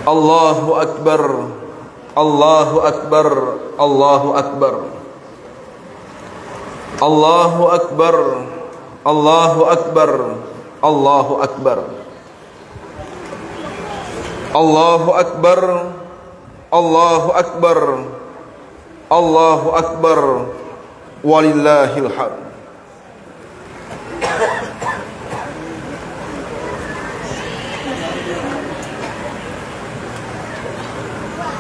Allahu Akbar, Allahu Akbar, Allahu Akbar, Allahu Akbar, Allahu Akbar, Allahu Akbar, Allahu Akbar, Allahu Akbar, Allahu Akbar, walillahil hamd.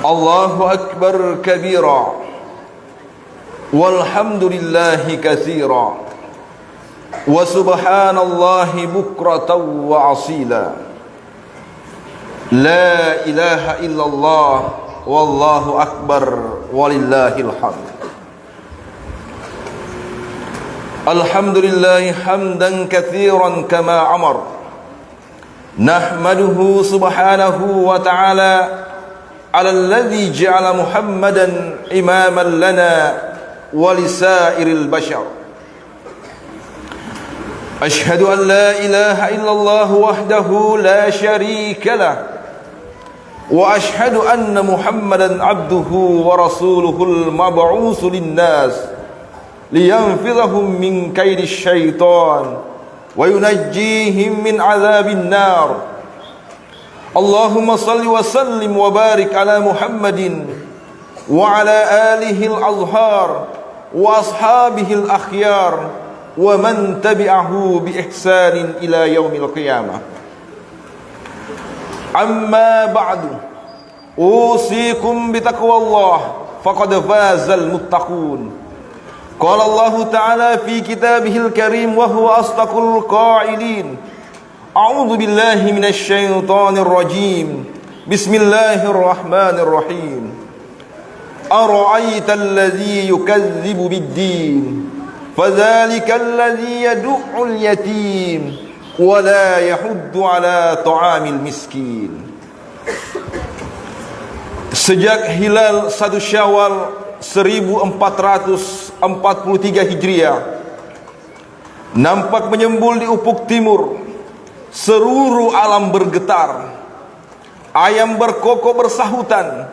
Allahu Akbar kabira, walhamdulillahi katsira, wa subhanallahi bukratan wa asila. La ilaha illallah, wallahu akbar, walillahil hamd. Alhamdulillahi hamdan katsiran kama amar, nahmaduhu subhanahu wa ta'ala على الذي جعل محمدا إماما لنا ولسائر البشر. أشهد أن لا إله إلا الله وحده لا شريك له، وأشهد أن محمدا عبده ورسوله المبعوث للناس لينفذهم من كيد الشيطان وينجيهم من عذاب النار. اللهم صل وسلم وبارك على محمد وعلى آله الأطهار وأصحابه الأخيار ومن تبعه بإحسان إلى يوم القيامة. أما بعد، أوصيكم بتقوى الله فقد فاز المتقون. قال الله تعالى في كتابه الكريم وهو أصدق القائلين: أعوذ بالله من الشيطان الرجيم، بسم الله الرحمن الرحيم. أرأيت الذي يكذب بالدين فذلك الذي يدع اليتيم ولا يحض على طعام المسكين. Sejak hilal 1 Syawal 1443 Hijriah nampak menyembul di ufuk timur, seluruh alam bergetar. Ayam berkokok bersahutan,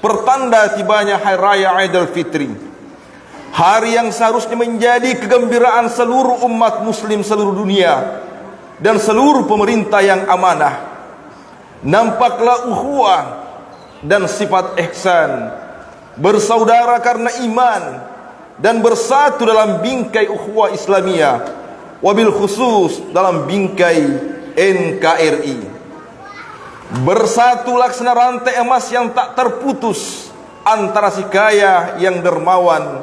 pertanda tibanya hari raya Idul Fitri, hari yang seharusnya menjadi kegembiraan seluruh umat muslim seluruh dunia dan seluruh pemerintah yang amanah. Nampaklah ukhuwah dan sifat ihsan, bersaudara karena iman dan bersatu dalam bingkai ukhuwah Islamiyah, wabil khusus dalam bingkai NKRI. Bersatu laksana rantai emas yang tak terputus antara si kaya yang dermawan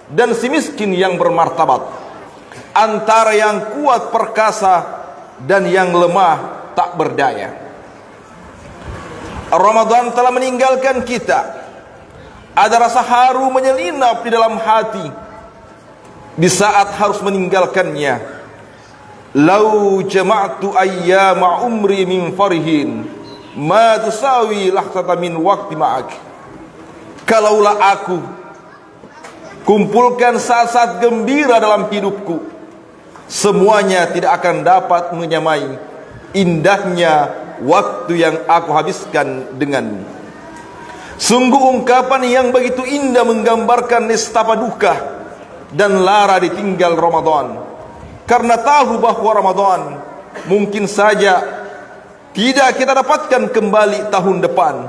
dan si miskin yang bermartabat, antara yang kuat perkasa dan yang lemah tak berdaya. Ramadan telah meninggalkan kita. Ada rasa haru menyelinap di dalam hati di saat harus meninggalkannya. Lau jama'tu ayyama umri min farihin ma tusawi lahzata min waqti ma'ak. Kalaulah aku kumpulkan saat-saat gembira dalam hidupku, semuanya tidak akan dapat menyamai indahnya waktu yang aku habiskan denganmu. Sungguh ungkapan yang begitu indah menggambarkan nestapa duka dan lara ditinggal Ramadan. Karena tahu bahwa Ramadan mungkin saja tidak kita dapatkan kembali tahun depan.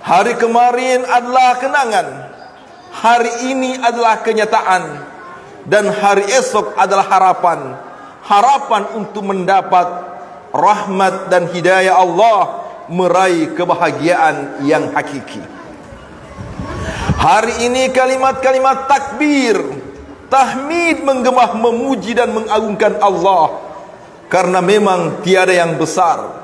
Hari kemarin adalah kenangan, hari ini adalah kenyataan, dan hari esok adalah harapan. Harapan untuk mendapat rahmat dan hidayah Allah, meraih kebahagiaan yang hakiki. Hari ini kalimat-kalimat takbir, tahmid menggema memuji dan mengagungkan Allah, karena memang tiada yang besar,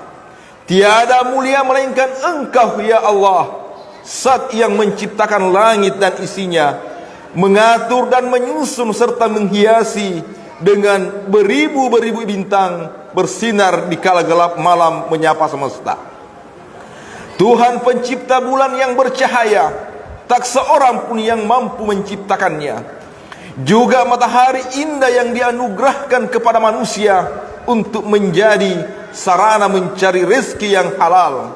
tiada mulia melainkan Engkau ya Allah, Zat yang menciptakan langit dan isinya, mengatur dan menyusun serta menghiasi dengan beribu-beribu bintang bersinar di kala gelap malam menyapa semesta. Tuhan pencipta bulan yang bercahaya, tak seorang pun yang mampu menciptakannya. Juga matahari indah yang dianugerahkan kepada manusia untuk menjadi sarana mencari rezeki yang halal.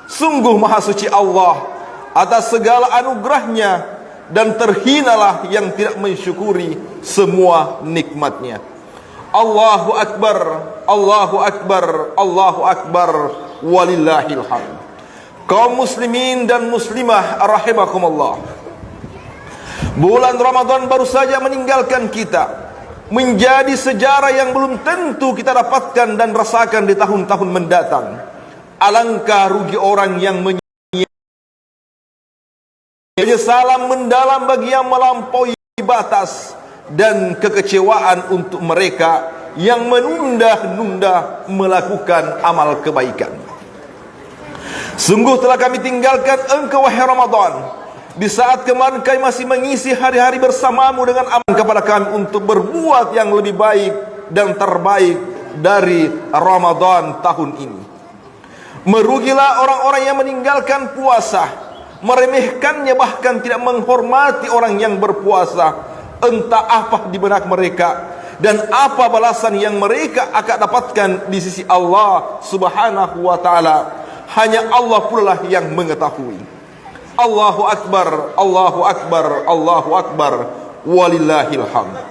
Sungguh maha suci Allah atas segala anugerahnya, dan terhinalah yang tidak mensyukuri semua nikmatnya. Allahu Akbar, Allahu Akbar, Allahu Akbar, walillahil hamd. Kaum muslimin dan muslimah rahimakumullah, bulan Ramadan baru saja meninggalkan kita, menjadi sejarah yang belum tentu kita dapatkan dan rasakan di tahun-tahun mendatang. Alangkah rugi orang yang penyesalan mendalam bagi yang melampaui batas, dan kekecewaan untuk mereka yang menunda-nunda melakukan amal kebaikan. Sungguh telah kami tinggalkan engkau wahai Ramadan, di saat kemarin kami masih mengisi hari-hari bersamamu dengan amal kepada kami untuk berbuat yang lebih baik dan terbaik dari Ramadan tahun ini. Merugilah orang-orang yang meninggalkan puasa, meremehkannya, bahkan tidak menghormati orang yang berpuasa. Entah apa di benak mereka dan apa balasan yang mereka akan dapatkan di sisi Allah Subhanahu wa ta'ala. Hanya Allah pula yang mengetahui. Allahu Akbar, Allahu Akbar, Allahu Akbar, walillahil hamd.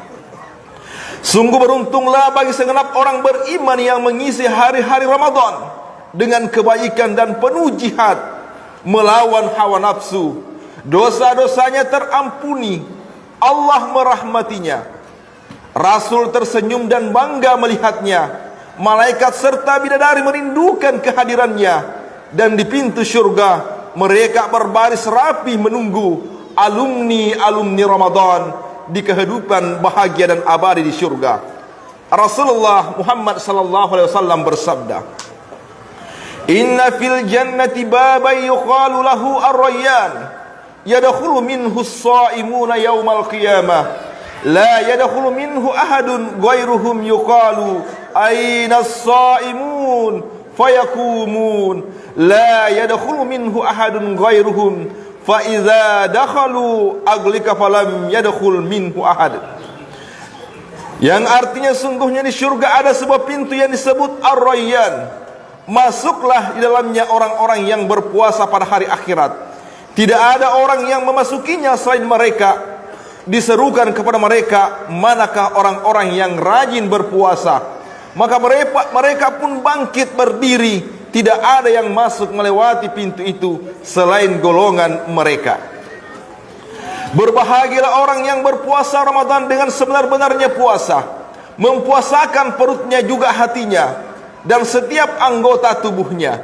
Sungguh beruntunglah bagi segenap orang beriman yang mengisi hari-hari Ramadan dengan kebaikan dan penuh jihad melawan hawa nafsu. Dosa-dosanya terampuni, Allah merahmatinya. Rasul tersenyum dan bangga melihatnya. Malaikat serta bidadari merindukan kehadirannya. Dan di pintu syurga mereka berbaris rapi menunggu alumni-alumni Ramadan di kehidupan bahagia dan abadi di syurga. Rasulullah Muhammad sallallahu alaihi wasallam bersabda, "Inna fil jannati baban yuqalu lahu ar-rayyan, yadkhulu minhu as-sha'imuna yawmal qiyamah, la yadkhulu minhu ahadun ghairuhum yuqalu ayna as-sha'imun fayakumun, la yadkhulu minhu ahadun ghairuhum fa idza dakhalu aglika falam yadkhul minhu ahad." Yang artinya sungguhnya di syurga ada sebuah pintu yang disebut Ar-Rayyan. Masuklah di dalamnya orang-orang yang berpuasa pada hari akhirat. Tidak ada orang yang memasukinya selain mereka. Diserukan kepada mereka, manakah orang-orang yang rajin berpuasa? Maka mereka pun bangkit berdiri. Tidak ada yang masuk melewati pintu itu selain golongan mereka. Berbahagialah orang yang berpuasa Ramadan dengan sebenar-benarnya puasa, mempuasakan perutnya juga hatinya dan setiap anggota tubuhnya.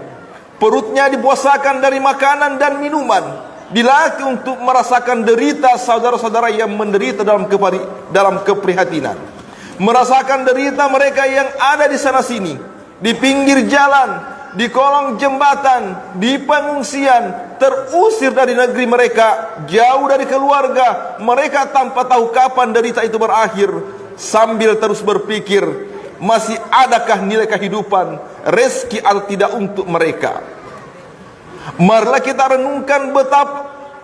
Perutnya dipuasakan dari makanan dan minuman, dilatih untuk merasakan derita saudara-saudara yang menderita dalam keprihatinan, merasakan derita mereka yang ada di sana sini, di pinggir jalan, di kolong jembatan, di pengungsian, terusir dari negeri mereka, jauh dari keluarga mereka tanpa tahu kapan derita itu berakhir, sambil terus berpikir, masih adakah nilai kehidupan, rezeki atau tidak untuk mereka. Marilah kita renungkan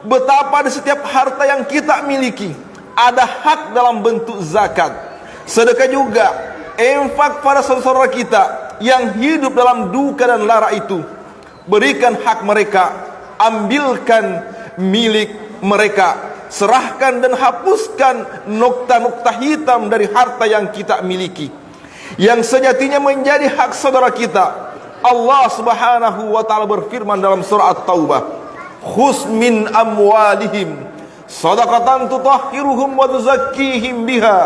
betapa di setiap harta yang kita miliki ada hak dalam bentuk zakat, sedekah juga, infak pada saudara kita yang hidup dalam duka dan lara itu. Berikan hak mereka, ambilkan milik mereka, serahkan dan hapuskan nokta-nokta hitam dari harta yang kita miliki, yang sejatinya menjadi hak saudara kita. Allah Subhanahu wa ta'ala berfirman dalam surah At-Taubah, "Khuz min amwalihim shadaqatan tutahhiruhum wa tuzakkihim biha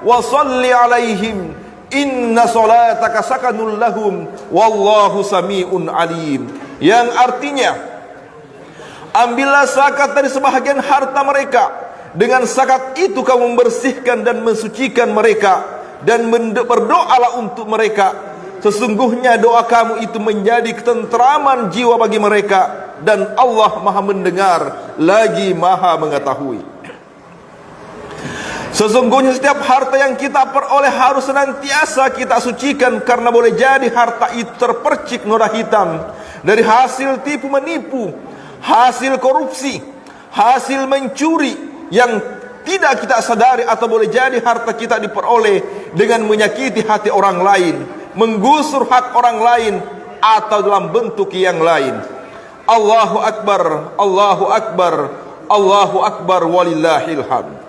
wa shalli 'alaihim inna salataka sakanul lahum wallahu sami'un alim." Yang artinya, ambillah zakat dari sebahagian harta mereka, dengan zakat itu kamu membersihkan dan mensucikan mereka, dan berdoalah untuk mereka. Sesungguhnya doa kamu itu menjadi ketentraman jiwa bagi mereka, dan Allah Maha mendengar lagi Maha mengetahui. Sesungguhnya setiap harta yang kita peroleh harus senantiasa kita sucikan, karena boleh jadi harta itu terpercik noda hitam dari hasil tipu menipu, hasil korupsi, hasil mencuri yang tidak kita sadari, atau boleh jadi harta kita diperoleh dengan menyakiti hati orang lain, menggusur hak orang lain, atau dalam bentuk yang lain. Allahu Akbar, Allahu Akbar, Allahu Akbar, walillahil hamd.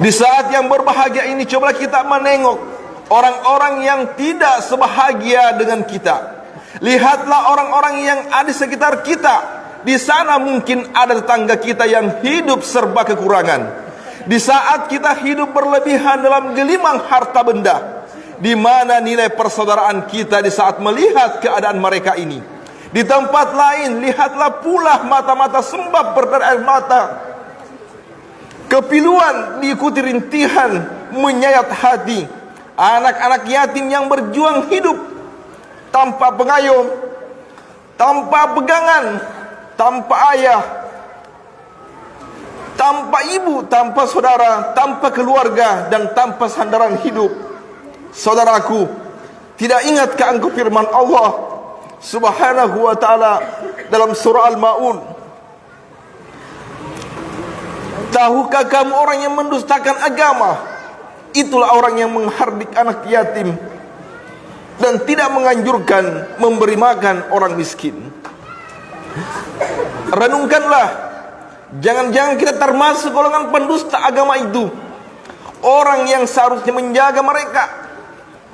Di saat yang berbahagia ini, coba kita menengok orang-orang yang tidak sebahagia dengan kita. Lihatlah orang-orang yang ada di sekitar kita. Di sana mungkin ada tetangga kita yang hidup serba kekurangan. Di saat kita hidup berlebihan dalam gelimang harta benda, di mana nilai persaudaraan kita di saat melihat keadaan mereka ini? Di tempat lain, lihatlah pula mata-mata sembab berdarah air mata. Kepiluan diikuti rintihan menyayat hati. Anak-anak yatim yang berjuang hidup tanpa pengayom, tanpa pegangan, tanpa ayah, tanpa ibu, tanpa saudara, tanpa keluarga, dan tanpa sandaran hidup. Saudaraku, tidak ingatkah engkau firman Allah Subhanahu wa ta'ala dalam surah Al-Ma'un? Tahukah kamu orang yang mendustakan agama? Itulah orang yang menghardik anak yatim dan tidak menganjurkan memberi makan orang miskin. Renungkanlah, jangan-jangan kita termasuk golongan pendusta agama itu. Orang yang seharusnya menjaga mereka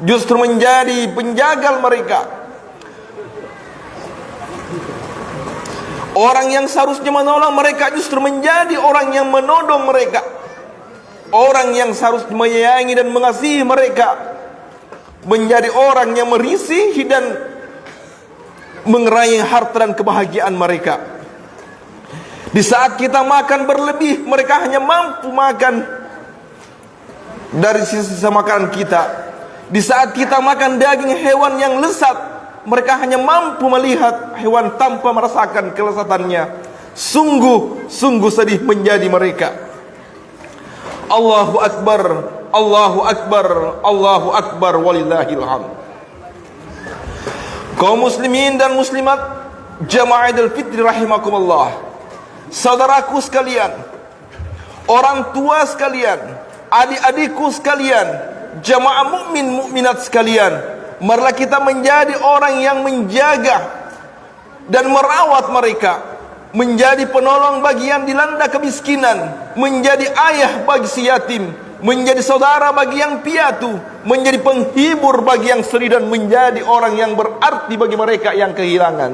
justru menjadi penjagal mereka. Orang yang seharusnya menolong mereka justru menjadi orang yang menodong mereka. Orang yang seharusnya menyayangi dan mengasihi mereka menjadi orang yang merisih dan mengerai harta dan kebahagiaan mereka. Di saat kita makan berlebih, mereka hanya mampu makan dari sisa makanan kita. Di saat kita makan daging hewan yang lezat, mereka hanya mampu melihat hewan tanpa merasakan kelezatannya. Sungguh sedih menjadi mereka. Allahu Akbar, Allahu Akbar, Allahu Akbar, walillahil hamd. Kaum muslimin dan muslimat jamaah Idul Fitri rahimakumullah, saudaraku sekalian, orang tua sekalian, adik-adikku sekalian, jamaah mukmin mukminat sekalian, marilah kita menjadi orang yang menjaga dan merawat mereka, menjadi penolong bagi yang dilanda kemiskinan, menjadi ayah bagi si yatim, menjadi saudara bagi yang piatu, menjadi penghibur bagi yang sedih, dan menjadi orang yang berarti bagi mereka yang kehilangan.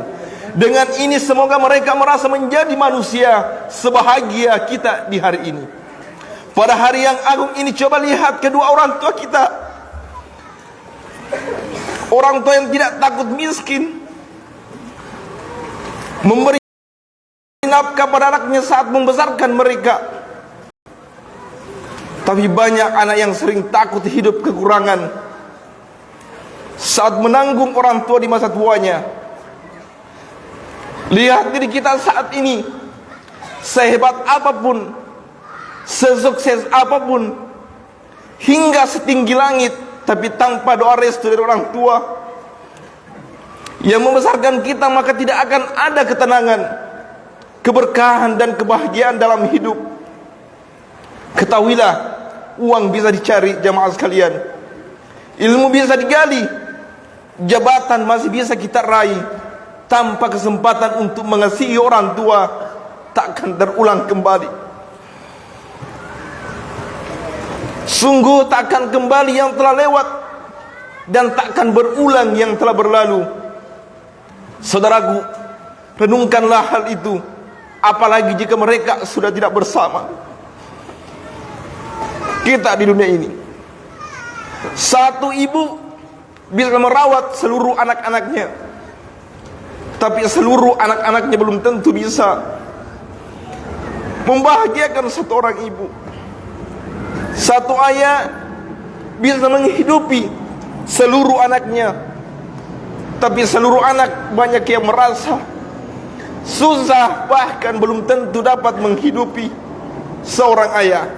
Dengan ini semoga mereka merasa menjadi manusia sebahagia kita di hari ini. Pada hari yang agung ini, coba lihat kedua orang tua kita. Orang tua yang tidak takut miskin, memberi nafkah pada anaknya saat membesarkan mereka. Tapi banyak anak yang sering takut hidup kekurangan saat menanggung orang tua di masa tuanya. Lihat diri kita saat ini, sehebat apapun, sesukses apapun, hingga setinggi langit, tapi tanpa doa restu dari orang tua yang membesarkan kita, maka tidak akan ada ketenangan, keberkahan, dan kebahagiaan dalam hidup. Ketahuilah, uang bisa dicari jamaah sekalian, ilmu bisa digali, jabatan masih bisa kita raih, tanpa kesempatan untuk mengasihi orang tua takkan terulang kembali. Sungguh takkan kembali yang telah lewat, dan takkan berulang yang telah berlalu. Saudaraku, renungkanlah hal itu, apalagi jika mereka sudah tidak bersama kita di dunia ini. Satu ibu bisa merawat seluruh anak-anaknya, tapi seluruh anak-anaknya belum tentu bisa membahagiakan satu orang ibu. Satu ayah bisa menghidupi seluruh anaknya, tapi seluruh anak banyak yang merasa susah, bahkan belum tentu dapat menghidupi seorang ayah.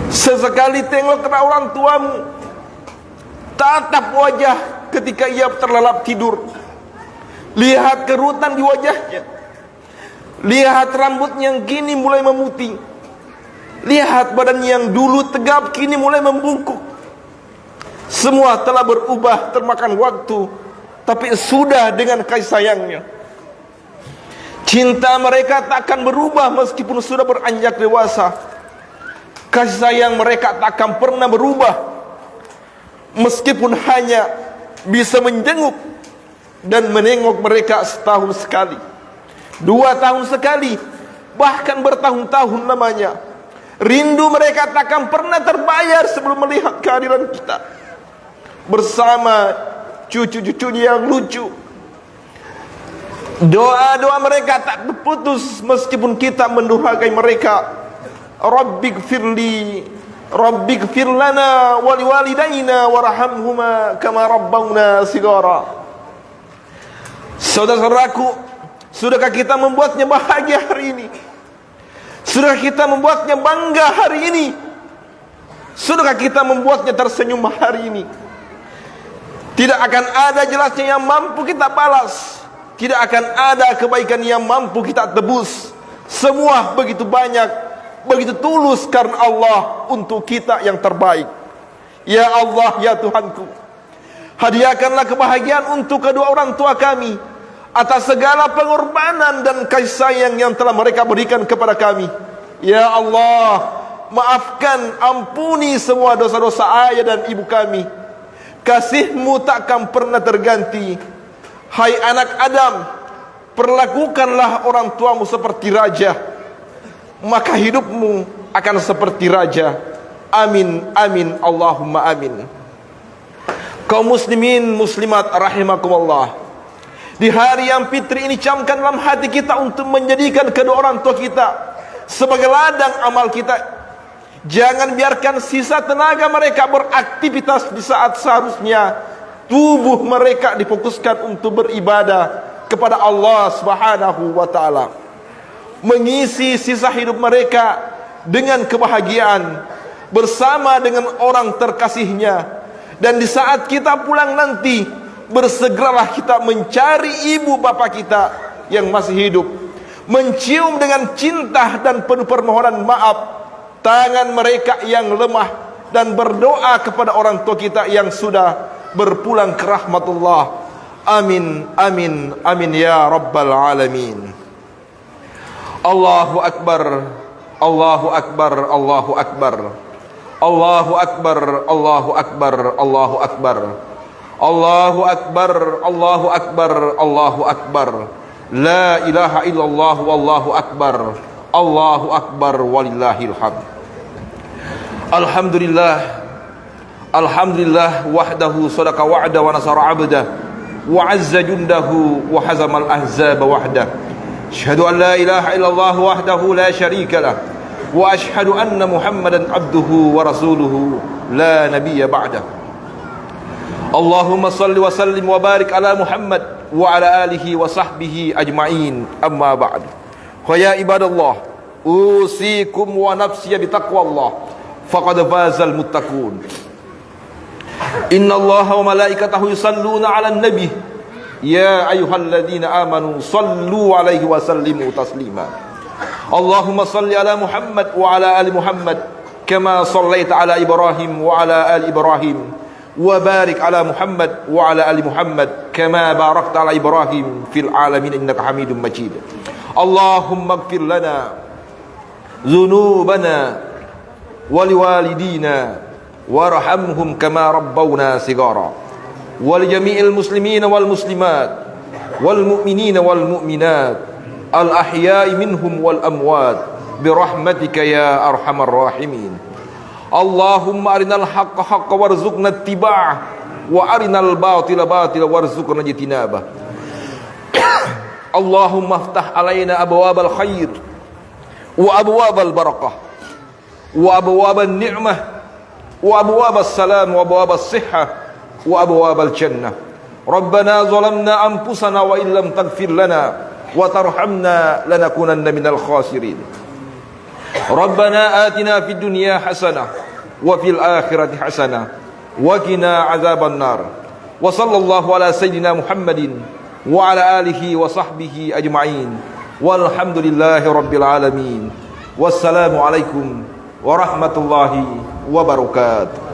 Sesekali tengok ke orang tuamu, tatap wajah ketika ia terlelap tidur, lihat kerutan di wajahnya, lihat rambutnya yang kini mulai memutih, lihat badan yang dulu tegap kini mulai membungkuk. Semua telah berubah termakan waktu tapi sudah dengan kasih sayangnya. Cinta mereka tak akan berubah meskipun sudah beranjak dewasa. Kasih sayang mereka tak akan pernah berubah meskipun hanya bisa menjenguk dan menengok mereka setahun sekali, 2 tahun sekali, bahkan bertahun-tahun namanya. Rindu mereka tak akan pernah terbayar sebelum melihat kehadiran kita bersama cucu-cucunya yang lucu. Doa-doa mereka tak terputus meskipun kita mendurhakai mereka. Rabbighfirli, Rabbighfir lana wa liwalidayna warhamhuma kama rabbawna shighara. Saudara-saudaraku, sudahkah kita membuatnya bahagia hari ini? Sudahkah kita membuatnya bangga hari ini? Sudahkah kita membuatnya tersenyum hari ini? Tidak akan ada jelasnya yang mampu kita balas, tidak akan ada kebaikan yang mampu kita tebus. Semua begitu banyak, begitu tulus karena Allah untuk kita yang terbaik. Ya Allah, ya Tuhanku, hadiahkanlah kebahagiaan untuk kedua orang tua kami atas segala pengorbanan dan kasih sayang yang telah mereka berikan kepada kami. Ya Allah, maafkan, ampuni semua dosa-dosa ayah dan ibu kami. Kasih-Mu takkan pernah terganti. Hai anak Adam, perlakukanlah orang tuamu seperti raja, maka hidupmu akan seperti raja. Amin, amin, Allahumma amin. Kaum muslimin muslimat rahimakumullah, di hari yang fitri ini camkan dalam hati kita untuk menjadikan kedua orang tua kita sebagai ladang amal kita. Jangan biarkan sisa tenaga mereka beraktivitas di saat seharusnya tubuh mereka difokuskan untuk beribadah kepada Allah Subhanahu wa taala. Mengisi sisa hidup mereka dengan kebahagiaan bersama dengan orang terkasihnya. Dan di saat kita pulang nanti, bersegeralah kita mencari ibu bapa kita yang masih hidup, mencium dengan cinta dan penuh permohonan maaf tangan mereka yang lemah, dan berdoa kepada orang tua kita yang sudah berpulang ke rahmatullah. Amin, amin, amin ya rabbal alamin. Allahu akbar, Allahu akbar, Allahu akbar, Allahu akbar, Allahu akbar, Allahu akbar, Allahu akbar, Allahu akbar, Allahu akbar. La ilaha illallah wallahu akbar. Allahu akbar walillahil hamd. Alhamdulillah, alhamdulillah wahdahu sadaqa wa'da wa nasara 'abda wa 'azza jundahu wa hazamal ahzaba wahda. Asyhadu an la ilaha illallah wahdahu la syarika lah wa asyhadu anna Muhammadan abduhu wa rasuluhu la nabiyya ba'dah. Allahumma salli wa sallim wa barik ala Muhammad wa ala alihi wa sahbihi ajma'in. Amma ba'd. Fa ibadallah, usikum wa nafsiya bi taqwallah, faqad fazal muttaqun. Innallaha wa malaikatahu yusalluna 'alan nabi, ya ayyuhalladzina amanu sallu 'alaihi wa sallimu taslima. Allahumma salli ala Muhammad wa ala ali Muhammad kama sallaita ala Ibrahim wa ala ali Ibrahim, wa barik ala Muhammad wa ala ali Muhammad kama barakta ala Ibrahim fil alamin innaka Hamidum Majid. Allahumma ighfir lana dhunubana wa liwalidina warhamhum kama rabbawna shighara, wa li jami'il muslimina wal muslimat wal mu'minina wal mu'minat al ahya'i minhum wal amwat bi rahmatika ya arhamar rahimin. Allahumma arinal haqqa haqqa warzuqna ittiba'ah wa arinal batila batila warzuqna ijtinabah. Allahumma aftah alaina abwabal khair wa abwabal barakah wa abwabal ni'mah wa abwabas salam wa abwabas sihhah wa abwabal jannah. Rabbana zalamna anfusana wa illam taghfir lana wa tarhamna lanakunanna minal khasirin. Rabbana atina fid dunya hasanah wa fil akhirati hasanah wa qina azaban nar. Wa sallallahu ala sayyidina Muhammadin wa ala alihi wa sahbihi ajma'in. Walhamdulillahi rabbil alamin. Wassalamu alaikum warahmatullahi wabarakatuh.